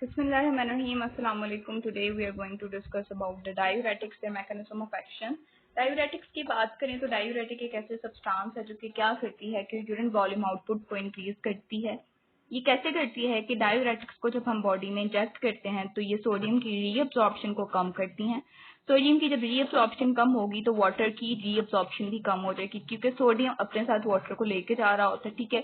Bismillahirrahmanirrahim. Assalamu alaikum. Today we are going to discuss about the diuretics, their mechanism of action. Diuretics की बात करें तो diuretic एक ऐसे सब्सटेंस है जो कि क्या करती है कि यूरिन वॉल्यूम आउटपुट को इंक्रीज करती है। ये कैसे करती है कि डायूरेटिक्स को जब हम बॉडी में इंजेक्ट करते हैं तो ये सोडियम की रीअब्जॉर्प्शन को कम करती हैं। सोडियम की जब रीअब्जॉर्प्शन कम होगी तो वाटर की रीअब्जॉर्प्शन भी कम हो जाएगी, क्योंकि सोडियम अपने साथ वाटर को लेके जा रहा होता है। ठीक है,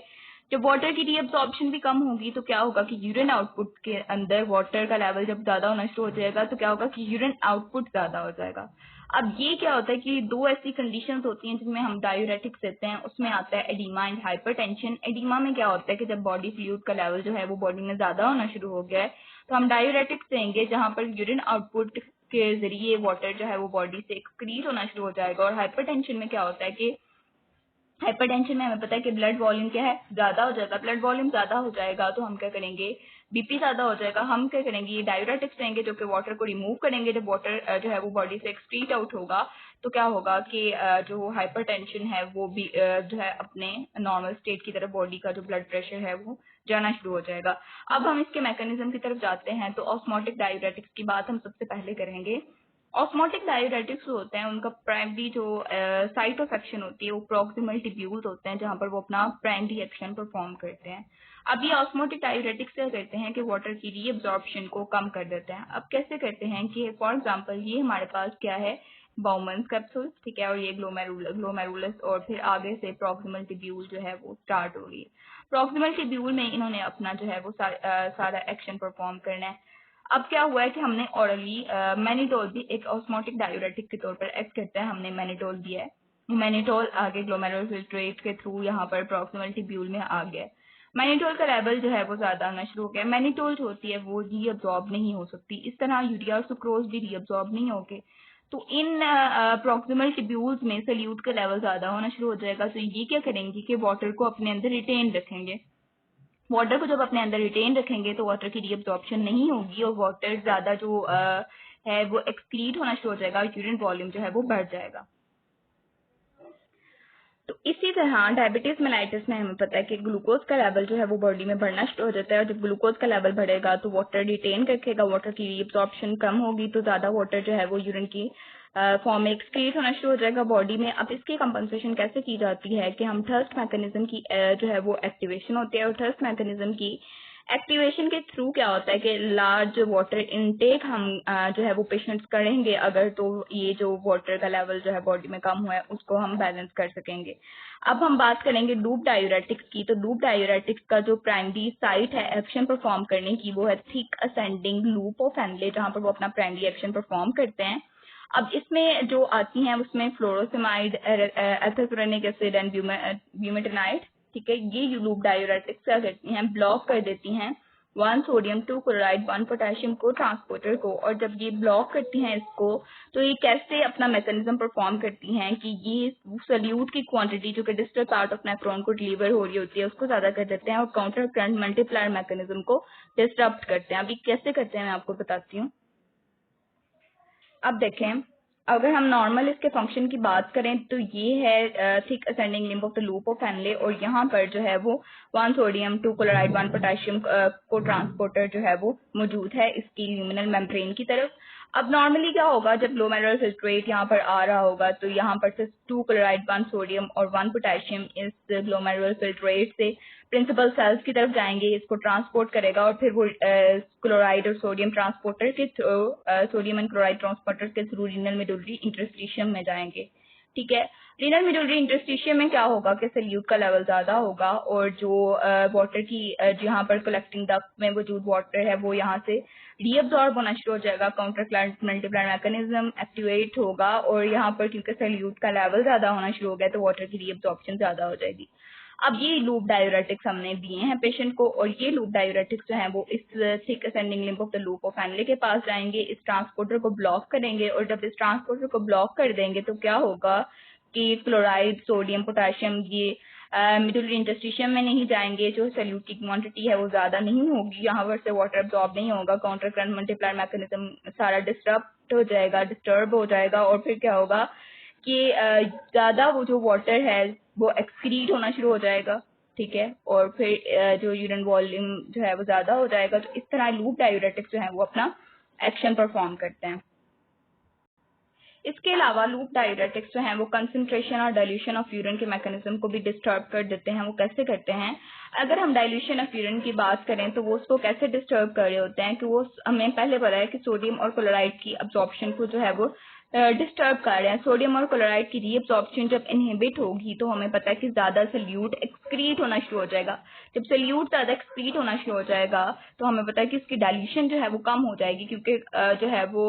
जब वाटर की रीअब्जॉर्प्शन भी कम होगी तो क्या होगा कि यूरिन आउटपुट के अंदर वाटर का लेवल जब ज्यादा होना शुरू हो जाएगा तो क्या होगा कि यूरिन आउटपुट ज्यादा हो जाएगा। अब ये क्या होता है कि दो ऐसी कंडीशंस होती हैं जिनमें हम डायूरेटिक्स देते हैं, उसमें आता है एडिमा एंड हाइपरटेंशन। एडिमा में क्या होता है कि जब बॉडी फ्लूइड का लेवल जो है वो बॉडी में ज्यादा होना शुरू हो गया है तो हम डायूरेटिक्स देंगे, जहां पर यूरिन आउटपुट के जरिए वाटर जो है वो बॉडी से एक्सक्रीट होना शुरू हो जाएगा। और हाइपरटेंशन में क्या होता है कि हाइपरटेंशन में हमें पता है कि ब्लड वॉल्यूम क्या है, ज्यादा हो जाएगा। ब्लड वॉल्यूम ज्यादा हो जाएगा तो हम क्या करेंगे, बीपी ज्यादा हो जाएगा। हम क्या करेंगे, ये डायूरेटिक्स देंगे जो कि वाटर को रिमूव करेंगे। जब वाटर जो है वो बॉडी से एक्सक्रीट आउट होगा तो क्या होगा कि जो हाइपरटेंशन है वो भी जो है अपने नॉर्मल स्टेट की तरफ, बॉडी का जो ब्लड प्रेशर है वो जाना शुरू हो जाएगा। अब हम इसके मैकेनिज्म की तरफ जाते हैं तो ऑस्मोटिक डायूरेटिक्स की बात हम सबसे पहले करेंगे। ऑस्मोटिक डायूरेटिक्स जो होते हैं उनका प्राइमरी जो साइट ऑफ एक्शन होती है वो प्रॉक्सिमल टिब्यूल्स होते हैं, जहां पर वो अपना प्राइमरी एक्शन परफॉर्म करते हैं। अब ये ऑस्मोटिक डायूरेटिक्स क्या करते हैं कि वाटर की रीअब्जॉर्प्शन को कम कर देते हैं। अब कैसे करते हैं कि फॉर एग्जांपल ये हमारे पास क्या है, बाउमन्स कैप्सूल, ठीक है, और ये ग्लोमेरुलस और फिर आगे से प्रॉक्सिमल टिब्यूल जो है वो स्टार्ट हो रही है। प्रॉक्सिमल टिब्यूल में इन्होंने अपना जो है वो सारा एक्शन परफॉर्म करना है। अब क्या हुआ है कि हमने ऑरली मैनिटोल भी एक ऑस्मोटिक डायूरेटिक के तौर पर एक्ट करता है, हमने मैनिटोल दिया है। मैनिटोल आगे ग्लोमेरुलर फिल्ट्रेट के थ्रू यहाँ पर प्रॉक्सिमल टिब्यूल में आ गया है। मैनिटोल का लेवल जो है वो ज्यादा आना शुरू हो गया। मैनिटोल जो होती है वो रीअब्जॉर्ब नहीं हो सकती, इस तरह यूरिया और सुक्रोज भी रीअब्जॉर्ब नहीं होंगे। तो इन प्रॉक्सिमल टिब्यूल्स में सल्यूट का लेवल ज्यादा होना शुरू हो जाएगा। तो ये क्या करेंगे कि वाटर को अपने अंदर रिटेन रखेंगे। वाटर को जब अपने अंदर रिटेन रखेंगे तो वाटर की रीअब्जॉर्प्शन नहीं होगी और वाटर ज्यादा जो है वो एक्सक्रीट होना शुरू हो जाएगा और यूरिन वॉल्यूम जो है वो बढ़ जाएगा। तो इसी तरह डायबिटीज मेलाइटिस में हमें पता है कि ग्लूकोज का लेवल जो है वो बॉडी में बढ़ना शुरू हो जाता है, और जब ग्लूकोज का लेवल बढ़ेगा तो वाटर रिटेन रखेगा, वाटर की रीअब्जॉर्प्शन कम होगी तो ज्यादा वाटर जो है वो यूरिन की फॉर्म में एक्सक्रीट होना शुरू हो जाएगा बॉडी में। अब इसकी कंपनसेशन कैसे की जाती है कि हम थर्स्ट मैकेनिज्म की जो है वो एक्टिवेशन होती है, और थर्स्ट मैकेनिज्म की एक्टिवेशन के थ्रू क्या होता है कि लार्ज वाटर इनटेक हम जो है वो पेशेंट्स करेंगे अगर, तो ये जो वाटर का लेवल जो है बॉडी में कम हुआ है उसको हम बैलेंस कर सकेंगे। अब हम बात करेंगे लूप डायूरेटिक्स की। तो लूप डायूरेटिक्स का जो प्राइमरी साइट है एक्शन परफॉर्म करने की वो है थिक असेंडिंग लूप ऑफ फैनले, जहां पर वो अपना प्राइमरी एक्शन परफॉर्म करते हैं। अब इसमें जो आती हैं उसमें फ्लोरोसेमाइड, एथोसुरेनिक एसिड एंड ब्यूमेटेनाइड, ठीक है। ये लूप डायूरेटिक्स क्या करती हैं, ब्लॉक कर देती हैं 1 सोडियम 2 क्लोराइड 1 पोटेशियम को ट्रांसपोर्टर को। और जब ये ब्लॉक करती हैं इसको तो ये कैसे अपना मैकेनिज्म परफॉर्म करती हैं कि ये सल्यूट की क्वांटिटी जो कि डिस्टल पार्ट ऑफ नेफ्रॉन को डिलीवर हो रही होती है उसको ज्यादा कर देते हैं और काउंटर करंट मल्टीप्लायर मैकेनिज्म को डिस्टर्ब करते हैं। अभी कैसे करते हैं मैं आपको बताती हूँ। अब देखें, अगर हम नॉर्मल इसके फंक्शन की बात करें तो ये है thick ascending limb of the loop of Henle, और यहाँ पर जो है वो 1 sodium 2 chloride 1 potassium cotransporter जो है वो मौजूद है इसकी ल्यूमिनल मेम्ब्रेन की तरफ। अब नॉर्मली क्या होगा, जब ग्लोमेरुलर फिल्ट्रेट यहाँ पर आ रहा होगा तो यहाँ पर से 2 क्लोराइड 1 सोडियम और 1 पोटेशियम इस ग्लोमेरुलर फिल्ट्रेट से प्रिंसिपल सेल्स की तरफ जाएंगे, इसको ट्रांसपोर्ट करेगा और फिर वो क्लोराइड और सोडियम ट्रांसपोर्टर के through sodium and chloride transporter के थ्रू रीनल मेडुलरी इंटरस्टिशियम में जाएंगे। ठीक है, रीनल मेडुलरी इंटरस्टिशियम में क्या होगा कि सल्यूट का लेवल ज्यादा होगा और जो वाटर की यहाँ पर कलेक्टिंग डक्ट में मौजूद वाटर है वो यहाँ से रीअब्सॉर्ब होना शुरू हो जाएगा। Counter client multiplier mechanism activate होगा और यहाँ पर क्योंकि सल्यूट का लेवल ज्यादा होना शुरू हो गया तो वाटर की रीअब्सॉर्प्शन ज्यादा हो जाएगी। अब ये लूप डायूरेटिक्स हमने दिए हैं पेशेंट को, और ये लूप डायूरेटिक्स जो है वो इस thick ascending limb of the loop of Henle के पास जाएंगे, इस ट्रांसपोर्टर को ब्लॉक करेंगे, और जब इस ट्रांसपोर्टर को ब्लॉक कर देंगे तो क्या होगा कि क्लोराइड सोडियम पोटेशियम ये मेडुलरी इंटरस्टिशियम में नहीं जाएंगे, जो सल्यूट की क्वांटिटी है वो ज्यादा नहीं होगी, यहाँ पर से वाटर अब्सॉर्ब नहीं होगा, काउंटर करंट मल्टीप्लायर मैकेनिज्म सारा डिस्टर्ब हो जाएगा और फिर क्या होगा कि ज्यादा वो जो वाटर है वो एक्सक्रीट होना शुरू हो जाएगा। ठीक है, और फिर जो यूरिन वॉल्यूम जो है वो ज्यादा हो जाएगा। तो इस तरह लूप डायूरेटिक्स जो है वो अपना एक्शन परफॉर्म करते हैं। इसके अलावा लूप डायूरेटिक्स जो हैं वो कंसंट्रेशन और डाइल्यूशन ऑफ यूरिन के मैकेनिज्म को भी डिस्टर्ब कर देते हैं। वो कैसे करते हैं? अगर हम डाइल्यूशन ऑफ यूरिन की बात करें तो वो उसको कैसे डिस्टर्ब कर रहे होते हैं कि वो हमें पहले पता है कि सोडियम और क्लोराइड की अब्जॉर्प्शन को जो है वो डिस्टर्ब कर रहे हैं। सोडियम और क्लोराइड की रीअब्जॉर्प्शन जब इनहिबिट होगी तो हमें पता है कि ज्यादा सल्यूट एक्सक्रीट होना शुरू हो जाएगा। जब सल्यूट ज्यादा एक्सक्रीट होना शुरू हो जाएगा तो हमें पता है कि उसकी डाइल्यूशन जो है वो कम हो जाएगी, क्योंकि जो है वो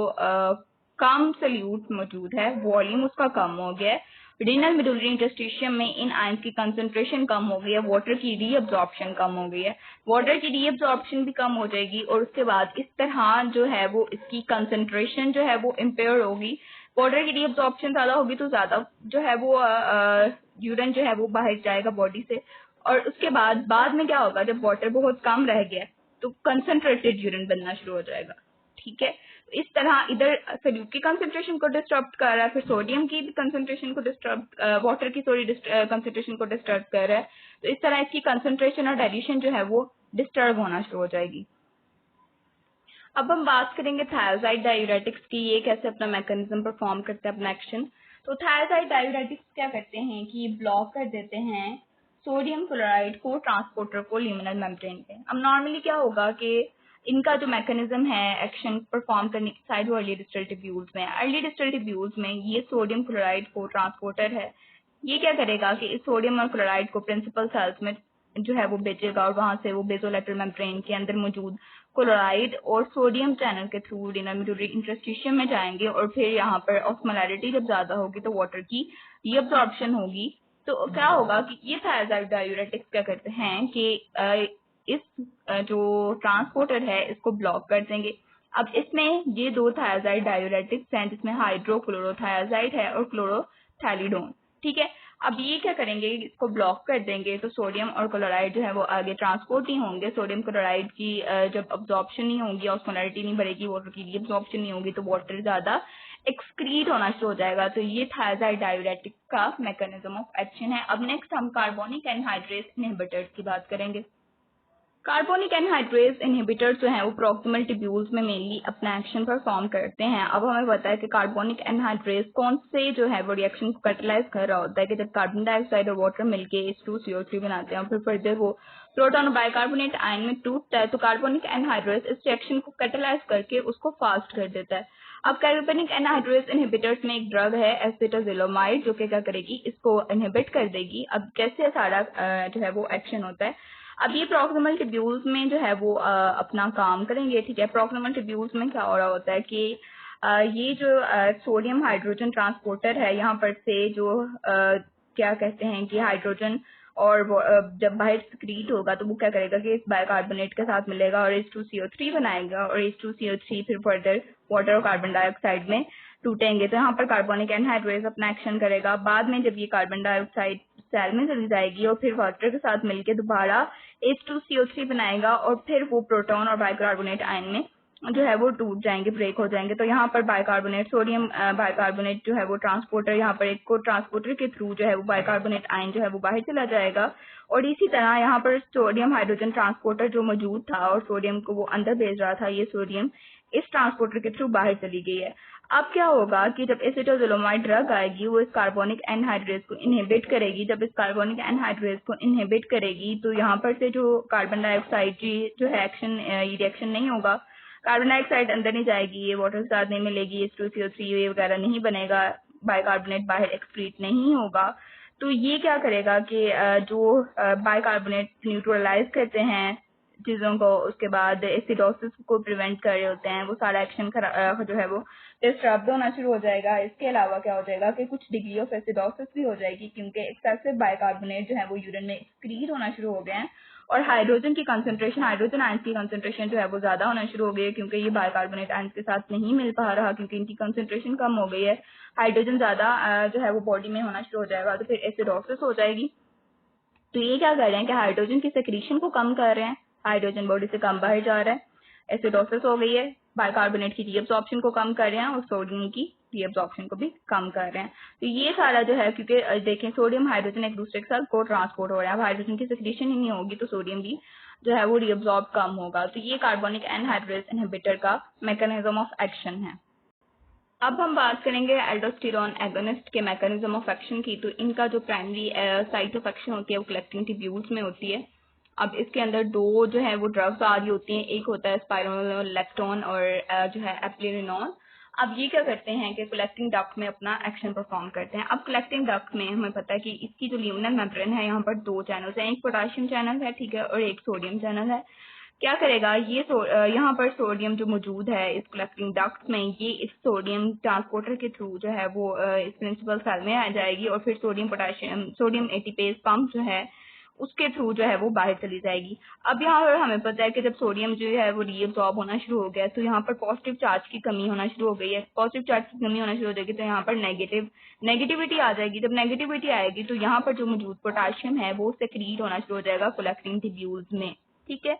कम सल्यूट मौजूद है, वॉल्यूम उसका कम हो गया है। रीनल मिडुलरी इंटरस्टिशियम में इन आयंस की कंसंट्रेशन कम हो गई है, वाटर की रीअब्जॉर्प्शन कम हो गई है, वाटर की रीअब्जॉर्प्शन भी कम हो जाएगी और उसके बाद इस तरह जो है वो इसकी कंसंट्रेशन जो है वो इम्पेयर होगी। वाटर की रीअब्जॉर्प्शन ज्यादा होगी तो ज्यादा जो है वो यूरिन जो है वो बाहर जाएगा बॉडी से, और उसके बाद में क्या होगा, जब वाटर बहुत कम रह गया तो कंसंट्रेटेड यूरिन बनना शुरू हो जाएगा। ठीक है, इस तरह इधर सोल्यूट की कंसंट्रेशन को डिस्टर्ब कर रहा है, फिर सोडियम की कंसंट्रेशन को डिस्टर्ब, वाटर की कंसंट्रेशन को डिस्टर्ब कर रहा है। तो इस तरह इसकी कंसंट्रेशन और डाइल्यूशन जो है वो डिस्टर्ब होना शुरू हो जाएगी। अब हम बात करेंगे थायरोसाइड डायूरेटिक्स की, ये कैसे अपना मैकेनिज्म परफॉर्म करते हैं अपना एक्शन। तो थायरोसाइड डायूरेटिक्स क्या करते हैं कि ब्लॉक कर देते हैं सोडियम क्लोराइड को ट्रांसपोर्टर को ल्यूमिनल मेम्ब्रेन पे। अब नॉर्मली क्या होगा कि इनका जो मैकेनिज्म है एक्शन परफॉर्म करने की साइड वो अर्ली डिस्टल ट्यूब्यूल्स में। अर्ली डिस्टल ट्यूब्यूल्स में ये सोडियम क्लोराइड को ट्रांसपोर्टर है, ये क्या करेगा कि इस सोडियम और क्लोराइड को प्रिंसिपल सेल्स में जो है वो भेजेगा और वहां से वो बेसोलेटरल मेम्ब्रेन के अंदर मौजूद क्लोराइड और सोडियम चैनल के थ्रू रीनल मिडुलरी इंटरस्टिशियम में जाएंगे और फिर यहाँ पर ऑस्मोलैरिटी जब ज्यादा होगी तो वाटर की रीअब्जॉर्प्शन होगी। तो क्या होगा कि ये थायरोसाइड डायूरेटिक्स क्या करते हैं कि इस जो ट्रांसपोर्टर है इसको ब्लॉक कर देंगे। अब इसमें ये दो थायरोसाइड डायूरेटिक्स हैं जिसमें हाइड्रोक्लोरोथायाजाइड है और क्लोरोथैलिडोन। ठीक है, अब ये क्या करेंगे, इसको ब्लॉक कर देंगे तो सोडियम और क्लोराइड जो है वो आगे ट्रांसपोर्ट नहीं होंगे। सोडियम क्लोराइड की जब अब्जॉर्प्शन नहीं होगी, ऑस्मोलैरिटी नहीं बढ़ेगी, वाटर की रीअब्जॉर्प्शन नहीं होगी तो वाटर ज्यादा एक्सक्रीट होना शुरू हो जाएगा। तो ये थायरोसाइड डायूरेटिक का मैकेनिज्म ऑफ एक्शन है। अब नेक्स्ट हम कार्बोनिक एनहाइड्रेस इनहिबिटर्स की बात करेंगे। कार्बोनिक एनहाइड्रेस इनहिबिटर्स जो हैं वो प्रॉक्सिमल ट्यूब्यूल्स में मेनली अपना एक्शन परफॉर्म करते हैं। अब हमें पता है कि कार्बोनिक एनहाइड्रेस कौन से जो है वो रिएक्शन को कैटलाइज कर रहा होता है कि जब कार्बन डाइऑक्साइड और वाटर मिलके H2CO3 बनाते हैं और फिर फर्दर वो प्रोटॉन और बाइकार्बोनेट आयन में टूटता है तो कार्बोनिक एनहाइड्रेस इस रिएक्शन को कैटलाइज करके उसको फास्ट कर देता है। अब कार्बोनिक एनहाइड्रेस इनहिबिटर्स में एक ड्रग है एसिटाजिलोमाइड जो कि क्या करेगी, इसको इनहिबिट कर देगी। अब कैसे सारा जो है वो एक्शन होता है, अब ये प्रॉक्सिमल ट्यूब्यूल्स में जो है वो अपना काम करेंगे। ठीक है, प्रॉक्सिमल ट्यूब्यूल्स में क्या हो रहा होता है कि ये जो सोडियम हाइड्रोजन ट्रांसपोर्टर है यहाँ पर से जो क्या कहते हैं कि हाइड्रोजन और जब बाहर सिक्रीट होगा तो वो क्या करेगा कि इस बाइकार्बोनेट के साथ मिलेगा और H2CO3 बनाएगा और H2CO3 फिर फर्दर वाटर और कार्बन डाइऑक्साइड में टूटेंगे। तो यहाँ पर कार्बोनिक एनहाइड्रेस अपना एक्शन करेगा। बाद में जब ये कार्बन डाइऑक्साइड सेल में चली जाएगी और फिर वाटर के साथ मिलके दोबारा H2CO3 बनाएगा और फिर वो प्रोटॉन और बाइकार्बोनेट आयन में जो है वो टूट जाएंगे, ब्रेक हो जाएंगे। तो यहाँ पर बाइकार्बोनेट सोडियम बाइकार्बोनेट जो है वो ट्रांसपोर्टर, यहाँ पर एक को ट्रांसपोर्टर के थ्रू जो है वो बाइकार्बोनेट आयन जो है वो बाहर चला जाएगा और इसी तरह यहाँ पर सोडियम हाइड्रोजन ट्रांसपोर्टर जो मौजूद था और सोडियम को वो अंदर भेज रहा था, ये सोडियम इस ट्रांसपोर्टर के थ्रू बाहर चली गई है। अब क्या होगा कि जब एसिटाजिलोमाइड ड्रग आएगी वो इस कार्बोनिक एनहाइड्रेस को इनहिबिट करेगी। जब इस कार्बोनिक एनहाइड्रेस को इनहिबिट करेगी तो यहाँ पर से जो कार्बन डाइऑक्साइड की जो है एक्शन, ये रिएक्शन नहीं होगा, कार्बन डाइऑक्साइड अंदर नहीं जाएगी, ये वाटर के साथ नहीं मिलेगी, H2CO3 वगैरह नहीं बनेगा, बाइकार्बोनेट बाहर एक्सक्रीट नहीं होगा। तो ये क्या करेगा कि जो बाइकार्बोनेट न्यूट्रलाइज करते हैं चीजों को, उसके बाद एसिडोसिस को प्रिवेंट कर रहे होते हैं, वो सारा एक्शन जो है वो डिस्टर्ब होना शुरू हो जाएगा। इसके अलावा क्या हो जाएगा कि कुछ डिग्री ऑफ एसिडोसिस भी हो जाएगी क्योंकि एक्सेसिव बाइकार्बोनेट जो है वो यूरिन में एक्सक्रीट होना शुरू हो गए हैं और हाइड्रोजन की कंसंट्रेशन, हाइड्रोजन आयंस की कंसंट्रेशन जो है वो ज्यादा होना शुरू हो गई है क्योंकि ये बाइकार्बोनेट आयंस के साथ नहीं मिल पा रहा क्योंकि इनकी कंसंट्रेशन कम हो गई है। हाइड्रोजन ज्यादा जो है वो बॉडी में होना शुरू हो जाएगा तो फिर एसिडोसिस हो जाएगी। तो ये क्या कर रहे हैं कि हाइड्रोजन की सेक्रीशन को कम कर रहे हैं, हाइड्रोजन बॉडी से कम बाहर जा रहा है, एसिडोसिस हो गई है। बाइकार्बोनेट की रीअब्जॉर्प्शन को कम कर रहे हैं और सोडियम की रीअब्जॉर्प्शन को भी कम कर रहे हैं। तो ये सारा जो है, क्योंकि देखें सोडियम हाइड्रोजन एक दूसरे के साथ को ट्रांसपोर्ट हो रहा है, अब हाइड्रोजन की सिक्रीशन ही नहीं होगी तो सोडियम भी जो है वो रीअब्जॉर्ब कम होगा। तो ये कार्बोनिक एनहाइड्रेज इनहिबिटर का मैकेनिज्म ऑफ एक्शन है। अब हम बात करेंगे एल्डोस्टेरॉन एगोनिस्ट के मैकेनिज्म ऑफ एक्शन की। तो इनका जो प्राइमरी साइट ऑफ एक्शन होती है वो कलेक्टिंग ट्यूब्यूल्स में होती है। अब इसके अंदर दो जो है वो ड्रग्स आ रही होती हैं, एक होता है स्पाइरोलेक्टोन और जो है एप्लेरिनोन। अब ये क्या करते हैं कि कलेक्टिंग डक्ट में अपना एक्शन परफॉर्म करते हैं। अब कलेक्टिंग डक्ट में हमें पता है कि इसकी जो ल्यूमिनल मेम्ब्रेन है, यहाँ पर दो चैनल्स हैं, एक पोटेशियम चैनल है, ठीक है, और एक सोडियम चैनल है। क्या करेगा ये यहाँ पर सोडियम जो मौजूद है इस कलेक्टिंग डक्ट में, ये इस सोडियम ट्रांसपोर्टर के थ्रू जो है वो इस प्रिंसिपल सेल में आ जाएगी और फिर सोडियम एटीपेज पंप जो है उसके थ्रू जो है वो बाहर चली जाएगी। अब यहाँ पर हमें पता है कि जब सोडियम जो है वो रीअब्सॉर्ब होना शुरू हो गया तो यहाँ पर पॉजिटिव चार्ज की कमी होना शुरू हो गई है। पॉजिटिव चार्ज की कमी होना शुरू हो जाएगी तो यहाँ पर नेगेटिविटी आ जाएगी। जब नेगेटिविटी आएगी तो यहाँ पर जो मौजूद पोटेशियम है वो सेक्रीट होना शुरू हो जाएगा कलेक्टिंग ट्यूब्यूल्स में, ठीक है।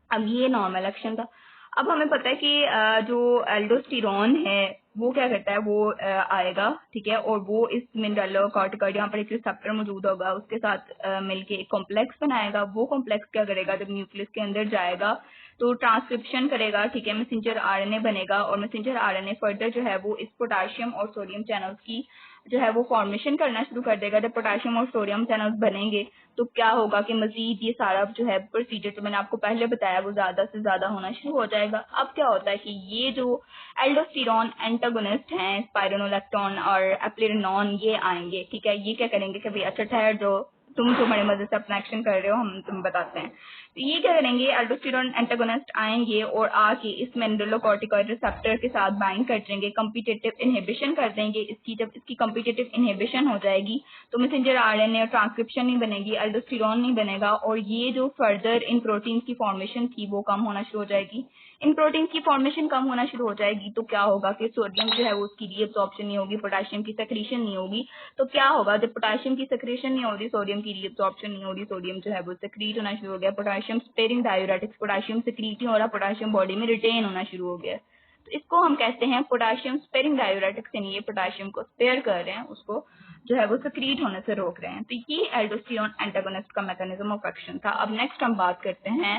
अब ये नॉर्मल एक्शन था। अब हमें पता है कि जो एल्डोस्टेरॉन है वो क्या करता है, वो आएगा, ठीक है, और वो इस मिनरलोकॉर्टिकॉइड यहाँ पर एक रिसेप्टर मौजूद होगा उसके साथ मिलके एक कॉम्प्लेक्स बनाएगा। वो कॉम्प्लेक्स क्या करेगा, जब न्यूक्लियस के अंदर जाएगा तो ट्रांसक्रिप्शन करेगा, ठीक है, मैसेंजर आरएनए बनेगा और मैसेंजर आरएनए फर्दर जो है वो इस पोटेशियम और सोडियम चैनल्स की जो है वो फॉर्मेशन करना शुरू कर देगा। जब पोटेशियम और सोडियम चैनल्स बनेंगे तो क्या होगा कि मजीद ये सारा जो है प्रोसीजर जो मैंने आपको पहले बताया वो ज्यादा से ज्यादा होना शुरू हो जाएगा। अब क्या होता है कि ये जो एल्डोस्टेरॉन एंटागोनिस्ट हैं, स्पाइरोलेक्टोन और एप्लेरिनोन, ये आएंगे, ठीक है। ये क्या करेंगे कि भाई अच्छा ठहर, जो तुम जो बड़े मजे से अपना एक्शन कर रहे हो हम तुम बताते हैं। तो ये क्या करेंगे, एल्डोस्टेरॉन एंटागोनिस्ट आएंगे और आके इस मिनरलोकॉर्टिकॉइड रिसेप्टर के साथ बाइंड कर देंगे, कम्पिटिटिव इनहिबिशन कर देंगे इसकी। जब इसकी कम्पिटिटिव इनहिबिशन हो जाएगी तो मैसेंजर आरएनए और ट्रांसक्रिप्शन नहीं बनेगी, एल्डोस्टेरॉन नहीं बनेगा और ये जो फर्दर इन प्रोटीन की फॉर्मेशन थी वो कम होना शुरू हो जाएगी। इन प्रोटीन की फॉर्मेशन कम होना शुरू हो जाएगी तो क्या होगा कि सोडियम जो है वो उसकी रीअब्सॉर्प्शन नहीं होगी, पोटेशियम की सेक्रीशन नहीं होगी। तो क्या होगा, जब पोटेशियम की सेक्रेशन नहीं हो रही, सोडियम की रीअब्सॉर्प्शन नहीं हो रही, सोडियम जो है वो सेक्रीट होना शुरू हो गया। Potassium sparing diuretics, potassium secrete नहीं हो रहा, पोटेशियम बॉडी में रिटेन होना शुरू हो गया। तो इसको हम कहते हैं पोटेशियम स्पेयरिंग डायूरेटिक्स, यानी ये पोटेशियम को स्पेयर कर रहे हैं, उसको जो है वो सेक्रीट होने से रोक रहे हैं। तो ये एल्डोस्टेरॉन एंटागोनिस्ट का मैकेनिज्म ऑफ एक्शन था। अब नेक्स्ट हम बात करते हैं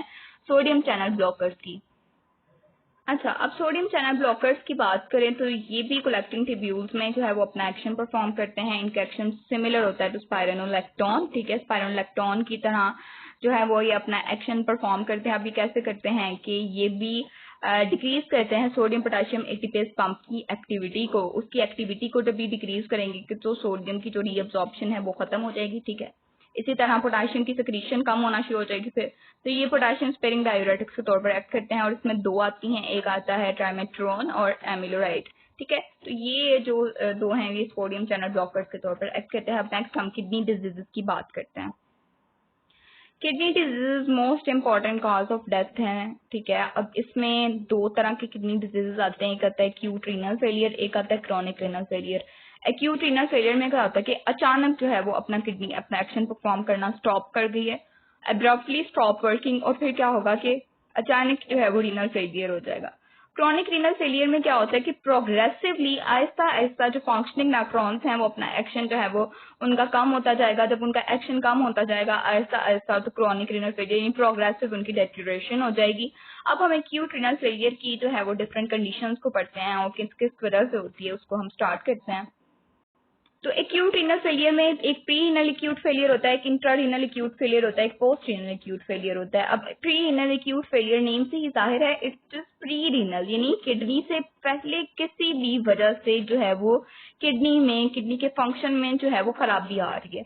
सोडियम चैनल ब्लॉकर्स की। अच्छा, अब सोडियम चैनल ब्लॉकर्स की बात करें तो ये भी कलेक्टिंग ट्यूब्यूल्स में जो है वो अपना एक्शन परफॉर्म करते हैं। इनका एक्शन सिमिलर होता है टू स्पाइरोलेक्टोन, ठीक है, स्पाइरोलेक्टोन की तरह जो है वो ये अपना एक्शन परफॉर्म करते हैं। अब ये कैसे करते हैं कि ये भी डिक्रीज करते हैं सोडियम पोटेशियम एटीपेज पंप की एक्टिविटी को। उसकी एक्टिविटी को जब भी डिक्रीज करेंगे तो सोडियम की जो रीअब्सॉर्प्शन है वो खत्म हो जाएगी, ठीक है। इसी तरह पोटेशियम की सिक्रीशन कम होना शुरू हो जाएगी फिर। तो ये पोटेशियम स्पेयरिंग डायूरेटिक्स के तौर पर एक्ट करते हैं और इसमें दो आती हैं, एक आता है ट्राइमेट्रोन और एमिलोराइड, ठीक है। तो ये जो दो हैं ये सोडियम चैनल ब्लॉकर्स के तौर पर एक्ट करते हैं। अब नेक्स्ट हम किडनी डिजीजेस की बात करते हैं। Kidney disease most important cause of death है, ठीक है। अब इसमें दो तरह के किडनी डिजीजेस आते हैं, एक आता है एक्यूट रीनल फेलियर, एक आता है chronic renal failure. Acute renal failure में क्या होता है कि अचानक जो है वो अपना किडनी अपना एक्शन परफॉर्म करना स्टॉप कर गई है, अब्रप्टली स्टॉप वर्किंग, और फिर क्या होगा कि अचानक जो है वो रीनल फेलियर हो जाएगा। क्रॉनिक रीनल फेलियर में क्या होता है कि प्रोग्रेसिवली आहिस्ता आहिस्ता जो फंक्शनिंग नेफ्रॉन्स हैं वो अपना एक्शन जो है वो उनका कम होता जाएगा। जब उनका एक्शन कम होता जाएगा आहिस्ता आहिस्ता तो क्रॉनिक रीनल फेलियर यानी प्रोग्रेसिव उनकी डेटोरेशन हो जाएगी। अब हम एक्यूट रीनल फेलियर की जो है वो डिफरेंट कंडीशंस को पढ़ते हैं और किस किस वजह से होती है उसको हम स्टार्ट करते हैं। तो एक्यूट रीनल फेलियर में एक प्री रीनल एक्यूट फेलियर होता है, एक इंट्रा रीनल एक्यूट फेलियर होता है, एक पोस्ट रीनल एक्यूट फेलियर होता है। अब pre renal acute failure name से ही जाहिर है इट्स प्री रीनल, यानी किडनी से पहले किसी भी वजह से जो है वो किडनी के फंक्शन में जो है वो खराबी आ रही है।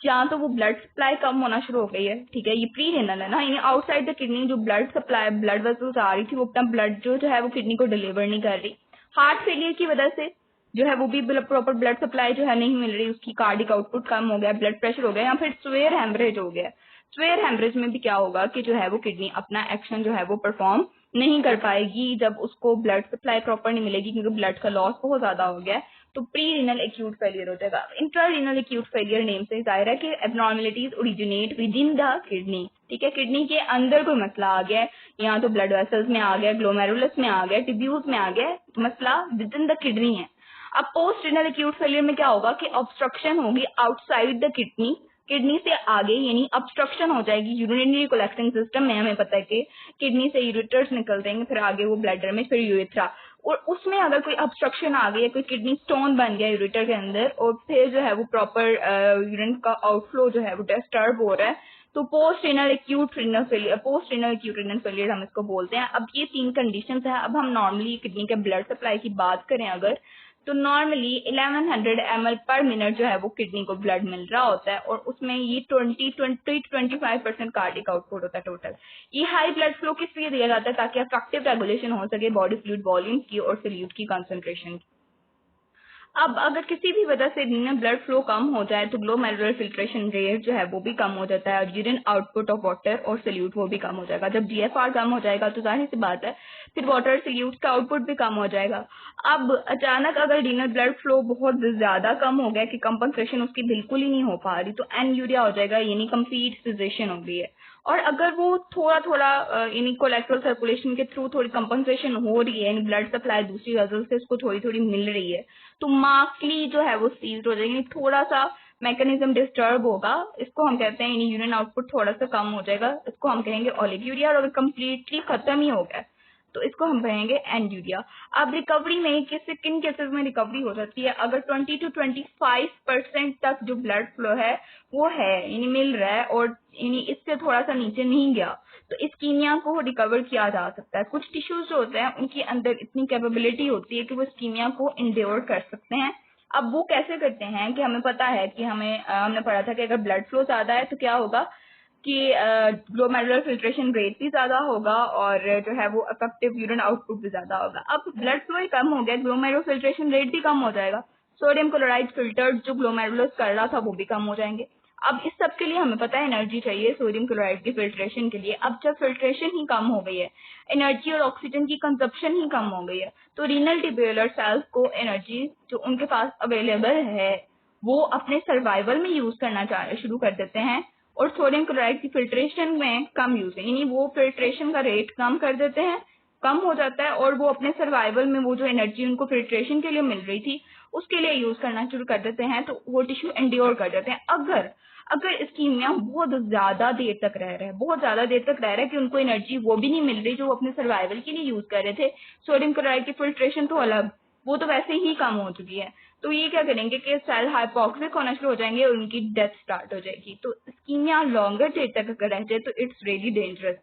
जहाँ तो वो ब्लड सप्लाई कम होना शुरू हो गई है, ठीक है, ये प्री रीनल है ना, यानी आउटसाइड द किडनी जो ब्लड सप्लाई ब्लड वेसल्स आ रही थी वो अपना ब्लड जो है वो किडनी को डिलीवर नहीं कर रही। हार्ट फेलियर की वजह से जो है वो भी प्रॉपर ब्लड सप्लाई जो है नहीं मिल रही, उसकी कार्डिक आउटपुट कम हो गया, ब्लड प्रेशर हो गया, या फिर स्वेयर हेमरेज हो गया। स्वेयर हेमरेज में भी क्या होगा कि जो है वो किडनी अपना एक्शन जो है वो परफॉर्म नहीं कर पाएगी जब उसको ब्लड सप्लाई प्रॉपर नहीं मिलेगी, क्योंकि ब्लड का लॉस बहुत ज्यादा हो गया है। तो प्री रीनल एक्यूट फेलियर हो जाएगा। Intra renal acute failure name से जाहिर है कि abnormalities originate with in the kidney, ठीक है, किडनी के अंदर कोई मसला आ गया है, या तो ब्लड वेसल्स में आ गया, ग्लोमेरुलस में आ गया, टिब्यूल्स में आ गया, मसला विद इन द किडनी है। अब पोस्ट रिनल एक्यूट फेलियर में क्या होगा कि ऑब्स्ट्रक्शन होगी आउटसाइड द किडनी, किडनी से आगे यानी ऑब्स्ट्रक्शन हो जाएगी यूरिनरी कलेक्टिंग सिस्टम में। हमें पता है कि किडनी से यूरेटर्स निकलते हैं, फिर आगे वो ब्लैडर में, फिर यूरेथ्रा, और उसमें अगर कोई ऑब्स्ट्रक्शन आ गई है, कोई किडनी स्टोन बन गया यूरेटर के अंदर, और फिर जो है वो प्रॉपर यूरिन का आउटफ्लो जो है वो डिस्टर्ब हो रहा है, तो post renal acute renal failure, post renal acute renal failure हम इसको बोलते हैं। अब ये 3 कंडीशंस है। अब हम नॉर्मली किडनी के ब्लड सप्लाई की बात करें अगर, तो नॉर्मली 1100 ml पर मिनट जो है वो किडनी को ब्लड मिल रहा होता है, और उसमें ये 20-25% कार्डिक आउटपुट होता है टोटल। ये हाई ब्लड फ्लो किस लिए दिया जाता है? ताकि इफेक्टिव रेगुलेशन हो सके बॉडी फ्लूइड वॉल्यूम की और सल्यूट की कंसंट्रेशन की। अब अगर किसी भी वजह से रीनल ब्लड फ्लो कम हो जाए तो ग्लोमेरुलर फिल्ट्रेशन रेट जो है वो भी कम हो जाता है, और यूरिन आउटपुट ऑफ वाटर और सल्यूट वो भी कम हो जाएगा। जब जीएफआर कम हो जाएगा तो जाहिर सी बात है फिर वाटर सल्यूट का आउटपुट भी कम हो जाएगा। अब अचानक अगर रीनल ब्लड फ्लो बहुत ज्यादा कम हो गया कि कंपनसेशन उसकी बिल्कुल ही नहीं हो पा रही, तो एनयूरिया हो जाएगा, यानी कंप्लीट सिजेशन हो गई है। और अगर वो थोड़ा थोड़ा यानी कोलेक्ट्रल सर्कुलेशन के थ्रू थोड़ी कंपनसेशन हो रही है, यानी ब्लड सप्लाई दूसरी वेसल से उसको थोड़ी थोड़ी मिल रही है, तो मार्कली जो है वो सीज्ड हो जाएगी, थोड़ा सा मैकेनिज्म डिस्टर्ब होगा, इसको हम कहते हैं यानी यूरिन आउटपुट थोड़ा सा कम हो जाएगा, इसको हम कहेंगे ओलिगुरिया। और अगर कम्प्लीटली खत्म ही हो गया तो इसको हम कहेंगे एंड्यूरिया। अब रिकवरी में किन केसेस में रिकवरी हो सकती है? अगर 20 to 25% तक जो ब्लड फ्लो है वो है यानी मिल रहा है, और यानी इससे थोड़ा सा नीचे नहीं गया, तो इस्कीमिया को रिकवर किया जा सकता है। कुछ टिश्यूज जो होते हैं उनके अंदर इतनी कैपेबिलिटी होती है कि वो इस्कीमिया को इंड्योर कर सकते हैं। अब वो कैसे करते हैं कि हमें पता है कि हमने पढ़ा था कि अगर ब्लड फ्लो ज्यादा है तो क्या होगा कि ग्लोमेरुलर फिल्ट्रेशन रेट भी ज्यादा होगा, और जो है वो इफेक्टिव यूरिन आउटपुट भी ज्यादा होगा। अब ब्लड फ्लो ही कम हो गया, ग्लोमेरुलर फिल्ट्रेशन रेट भी कम हो जाएगा, सोडियम क्लोराइड फिल्टर जो ग्लोमेरुलस कर रहा था वो भी कम हो जाएंगे। अब इस सब के लिए हमें पता है एनर्जी चाहिए सोडियम क्लोराइड की फिल्ट्रेशन के लिए। अब जब फिल्ट्रेशन ही कम हो गई है, एनर्जी और ऑक्सीजन की कंजप्शन ही कम हो गई है, तो रीनल ट्यूब्यूलर सेल्स को एनर्जी जो उनके पास अवेलेबल है वो अपने सर्वाइवल में यूज करना शुरू कर देते हैं, और सोडियम क्लोराइड की फिल्ट्रेशन में कम यूज है, यानी वो फिल्ट्रेशन का रेट कम कर देते हैं, कम हो जाता है, और वो अपने सर्वाइवल में वो जो एनर्जी उनको फिल्ट्रेशन के लिए मिल रही थी उसके लिए यूज करना शुरू कर देते हैं, तो वो टिश्यू एंड्योर कर देते हैं। अगर इस्कीमिया बहुत ज्यादा देर तक रह रहा है, बहुत ज्यादा देर तक रह रहा है कि उनको एनर्जी वो भी नहीं मिल रही जो वो अपने सर्वाइवल के लिए यूज कर रहे थे, सोडियम क्लोराइड की फिल्ट्रेशन तो अलग, वो तो वैसे ही कम हो चुकी है, तो ये क्या करेंगे कि सेल हाइपोक्सिक होना शुरू हो जाएंगे और उनकी डेथ स्टार्ट हो जाएगी। तो इस्कीमिया लॉन्गर देर तक अगर रह जाए तो इट्स रियली डेंजरस।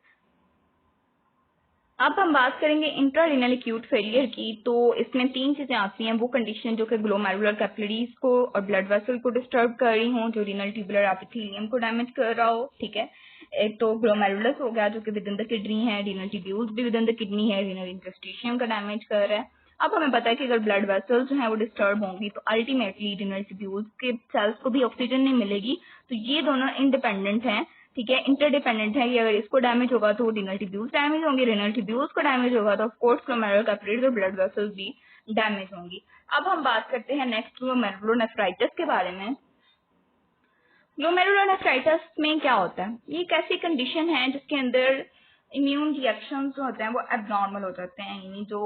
अब हम बात करेंगे इंट्रारीनल एक्यूट फेलियर की, तो इसमें 3 चीजें आती हैं। वो कंडीशन जो कि ग्लोमेरुलर कैपिलरीज को और ब्लड वेसल को डिस्टर्ब कर रही हों, जो रीनल ट्यूबुलर एपिथेलियम को डैमेज कर रहा हो, ठीक है। एक तो ग्लोमेरुलस हो गया जो कि विद इन द किडनी है, रीनल ट्यूब्यूल्स भी विद इन द किडनी है, रीनल इंटरस्टिशियम का डैमेज कर रहा है। अब हमें पता है कि अगर ब्लड वेसल्स जो है वो डिस्टर्ब होंगी तो अल्टीमेटली रीनल ट्यूब्यूल्स के सेल्स को भी ऑक्सीजन नहीं मिलेगी, तो ये दोनों इंडिपेंडेंट हैं, ठीक है, इंटरडिपेंडेंट है कि अगर इसको डैमेज होगा तो रीनल ट्यूब्यूल्स डैमेज होंगे, रीनल ट्यूब्यूल्स को डैमेज होगा तो ऑफ कोर्स ग्लोमेरुलर कैपिलरीज और ब्लड वेसल्स भी डैमेज होंगी। अब हम बात करते हैं नेक्स्ट ग्लोमेरुलोनेफ्राइटिस के बारे में। ग्लोमेरुलोनेफ्राइटिस में क्या होता है? ये एक ऐसी कंडीशन है जिसके अंदर इम्यून रिएक्शंस जो होते हैं वो एबनॉर्मल हो जाते हैं, यानी जो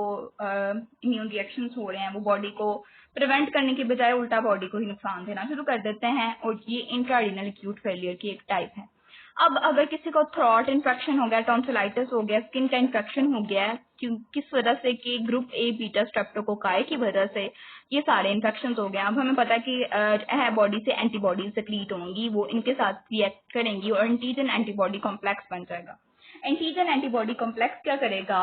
इम्यून रिएक्शंस हो रहे हैं वो बॉडी को प्रिवेंट करने के बजाय उल्टा बॉडी को ही नुकसान देना शुरू कर देते हैं, और ये इंट्रारीनल एक्यूट फेलियर की एक टाइप है। अब अगर किसी को थ्रोट इन्फेक्शन हो गया, टॉन्सिलाइटिस हो गया, स्किन का इन्फेक्शन हो गया है, किस वजह से कि ग्रुप ए बीटा स्ट्रेप्टोकोकाई की वजह से ये सारे इन्फेक्शन हो गए। अब हमें पता है कि बॉडी से एंटीबॉडीज सेक्रीट होंगी, वो इनके साथ रिएक्ट करेंगी और एंटीजन एंटीबॉडी कॉम्प्लेक्स बन जाएगा। एंटीजन एंटीबॉडी कॉम्प्लेक्स क्या करेगा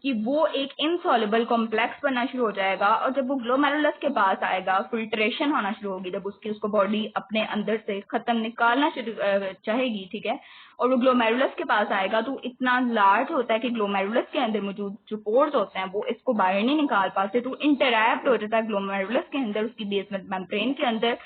कि वो एक इनसॉल्युबल कॉम्प्लेक्स बनना शुरू हो जाएगा, और जब वो ग्लोमेरुलस के पास आएगा फिल्ट्रेशन होना शुरू होगी, जब उसको बॉडी अपने अंदर से खत्म निकालना शुरू चाहेगी, ठीक है, और वो ग्लोमेरुलस के पास आएगा तो इतना लार्ज होता है कि ग्लोमेरुलस के अंदर मौजूद जो पोर्स होते हैं वो इसको बाहर नहीं निकाल पाते, तो इंटरैप्ट हो जाता है ग्लोमेरुलस के अंदर, उसकी बेसमेंट मेम्ब्रेन के अंदर।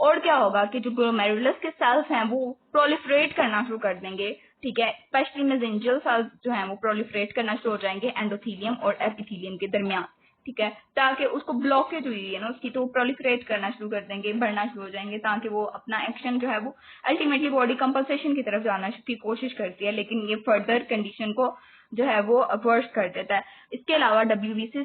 और क्या होगा कि जो ग्लोमेरुलस के सेल्स हैं वो प्रोलिफरेट करना शुरू कर देंगे, ठीक है, स्पेशली मेसेंजियल सेल्स जो हैं वो प्रोलिफरेट करना शुरू हो जाएंगे एंडोथेलियम और एपिथेलियम के दरमियान। ठीक है, ताकि उसको ब्लॉकेज हुई है ना उसकी, तो प्रोलिफरेट करना शुरू कर देंगे, बढ़ना शुरू हो जाएंगे, ताकि वो अपना एक्शन जो है वो अल्टीमेटली बॉडी कंपल्सेशन की तरफ जाना की कोशिश करती है, लेकिन ये फर्दर कंडीशन को जो है वो वर्स कर देता है। इसके अलावा डब्ल्यूबीसी जो